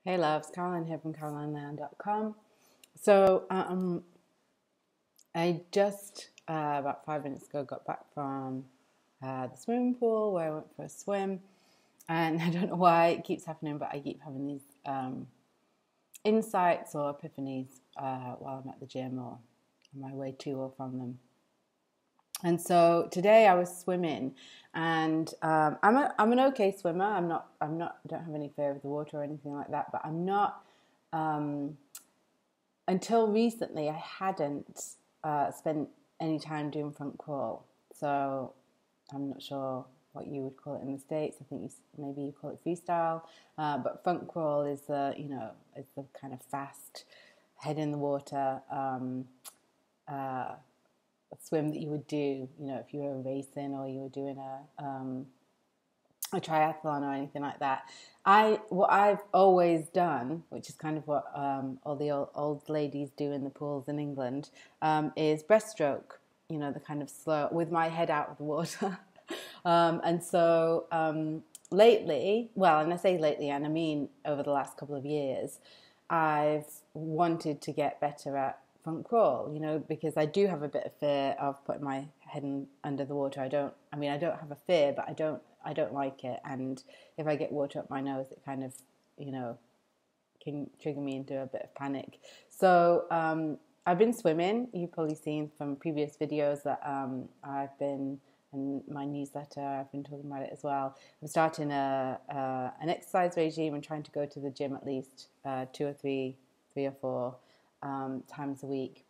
Hey loves, Caroline here from CarolineLeon.com. So I just about 5 minutes ago got back from the swimming pool where I went for a swim, and I don't know why it keeps happening, but I keep having these insights or epiphanies while I'm at the gym or on my way to or from them. And so today I was swimming, and I'm an okay swimmer. Don't have any fear of the water or anything like that. But I'm not. Until recently, I hadn't spent any time doing front crawl. So I'm not sure what you would call it in the States. I think maybe you call it freestyle. But front crawl is is the kind of fast head in the water. Swim that you would do, if you were racing or you were doing a triathlon or anything like that. What I've always done, which is kind of what all the old ladies do in the pools in England, is breaststroke. The kind of slow with my head out of the water. And so lately, well, and I say lately, and I mean over the last couple of years, I've wanted to get better at front crawl, because I do have a bit of fear of putting my head under the water. I don't have a fear, but I don't like it. And if I get water up my nose, it kind of, can trigger me into a bit of panic. So I've been swimming. You've probably seen from previous videos that I've been, in my newsletter, I've been talking about it as well. I'm starting an exercise regime and trying to go to the gym at least 2 or 3 or 4 times a week.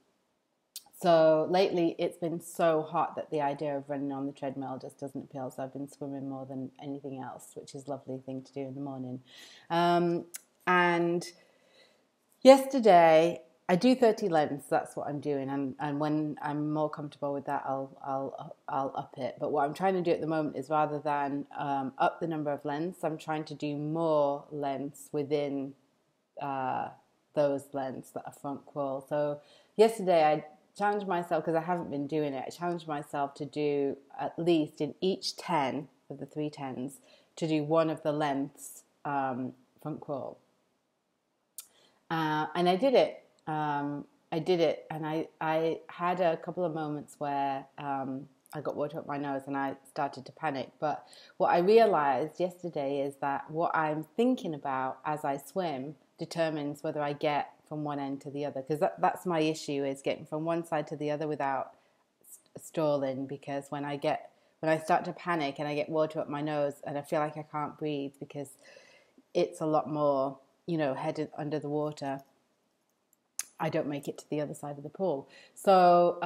So lately it's been so hot that the idea of running on the treadmill just doesn't appeal. So I've been swimming more than anything else, which is a lovely thing to do in the morning. And yesterday I do 30 lengths. That's what I'm doing, and when I'm more comfortable with that, I'll up it. But what I'm trying to do at the moment is, rather than up the number of lengths, I'm trying to do more lengths within those lengths that are front crawl. So yesterday I challenged myself, because I haven't been doing it, I challenged myself to do at least in each 10 of the 3 tens to do one of the lengths front crawl. And I did it. And I had a couple of moments where I got water up my nose and I started to panic. But what I realized yesterday is that what I'm thinking about as I swim determines whether I get from one end to the other, because that's my issue, is getting from one side to the other without stalling. Because when I start to panic and I get water up my nose and I feel like I can't breathe because it's a lot more, headed under the water, I don't make it to the other side of the pool. So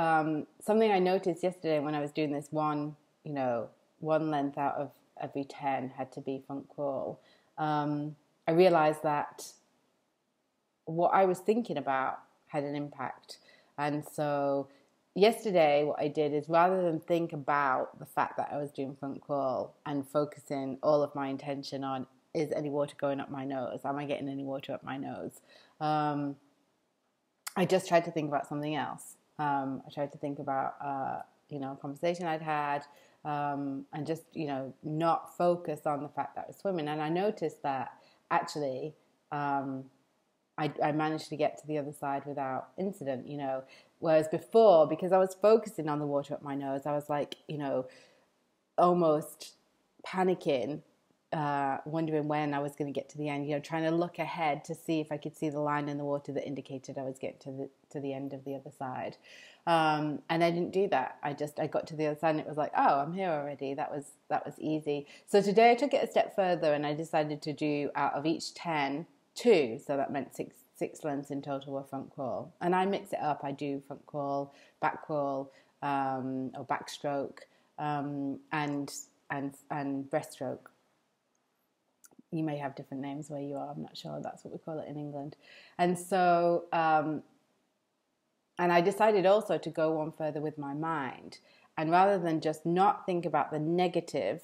something I noticed yesterday when I was doing this one length out of every 10 had to be front crawl. I realized that what I was thinking about had an impact. And so yesterday what I did is, rather than think about the fact that I was doing front crawl and focusing all of my intention on, is any water going up my nose? Am I getting any water up my nose? I just tried to think about something else. I tried to think about, a conversation I'd had, and just, not focus on the fact that I was swimming. And I noticed that actually I managed to get to the other side without incident, whereas before, because I was focusing on the water up my nose, I was like, almost panicking, wondering when I was going to get to the end, trying to look ahead to see if I could see the line in the water that indicated I was getting to the end of the other side. And I didn't do that. I got to the other side and it was like, oh, I'm here already. That was easy. So today I took it a step further and I decided to do, out of each 10, 2. So that meant six lengths in total were front crawl. And I mix it up. I do front crawl, back crawl, or backstroke, and breaststroke. You may have different names where you are. I'm not sure. That's what we call it in England. And so, and I decided also to go one further with my mind. And rather than just not think about the negative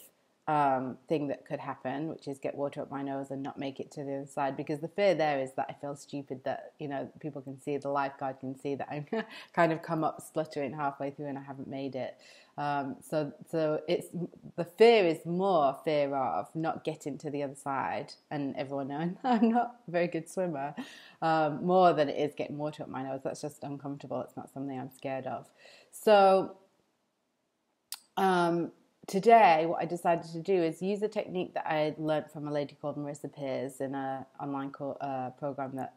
thing that could happen, which is get water up my nose and not make it to the other side, because the fear there is that I feel stupid, that, you know, people can see, the lifeguard can see that I'm kind of come up spluttering halfway through and I haven't made it. So it's, the fear is more fear of not getting to the other side and everyone knowing I'm not a very good swimmer, more than it is getting water up my nose. That's just uncomfortable. It's not something I'm scared of. So today, what I decided to do is use a technique that I learned from a lady called Marissa Peers in an online program that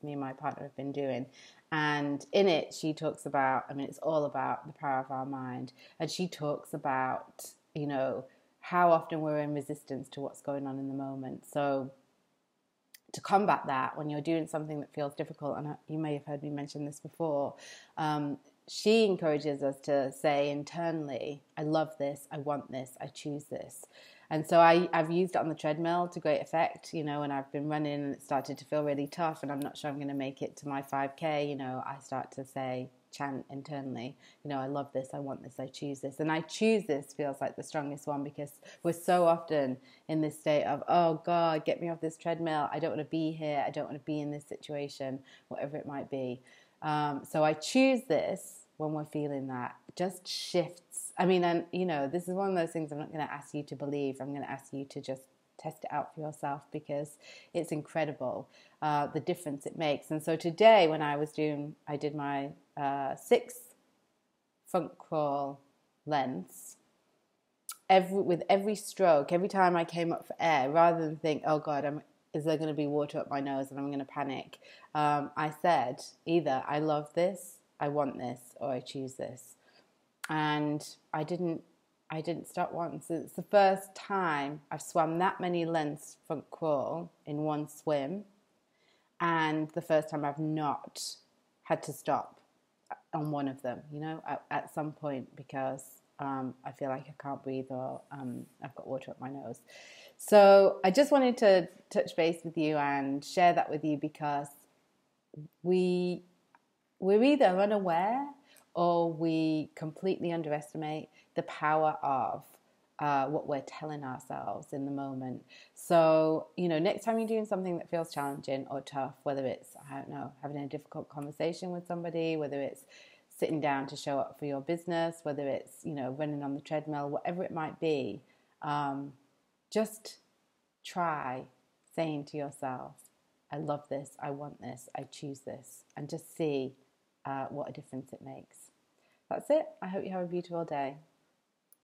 me and my partner have been doing. And in it, she talks about, I mean, it's all about the power of our mind. And she talks about, you know, how often we're in resistance to what's going on in the moment. So to combat that, when you're doing something that feels difficult, and you may have heard me mention this before, she encourages us to say internally, I love this, I want this, I choose this. And so I've used it on the treadmill to great effect, you know, when I've been running and it started to feel really tough and I'm not sure I'm going to make it to my 5K, you know, I start to say, chant internally, you know, I love this, I want this, I choose this. And I choose this feels like the strongest one, because we're so often in this state of, oh God, get me off this treadmill. I don't want to be here. I don't want to be in this situation, whatever it might be. So I choose this when we're feeling that. Just shifts. I mean, and you know, this is one of those things I'm not going to ask you to believe. I'm going to ask you to just test it out for yourself, because it's incredible, the difference it makes. And so today when I did my 6th front crawl lengths, with every stroke, every time I came up for air, rather than think, oh God, is there going to be water up my nose and I'm going to panic, I said either I love this, I want this, or I choose this. And I didn't stop once. It's the first time I've swum that many lengths front crawl in one swim, and the first time I've not had to stop on one of them, you know, at some point, because I feel like I can't breathe, or I've got water up my nose. So I just wanted to touch base with you and share that with you, because we're either unaware or we completely underestimate the power of what we're telling ourselves in the moment. So, you know, next time you're doing something that feels challenging or tough, whether it's, I don't know, having a difficult conversation with somebody, whether it's sitting down to show up for your business, whether it's, you know, running on the treadmill, whatever it might be, just try saying to yourself, I love this, I want this, I choose this, and just see what a difference it makes. That's it. I hope you have a beautiful day.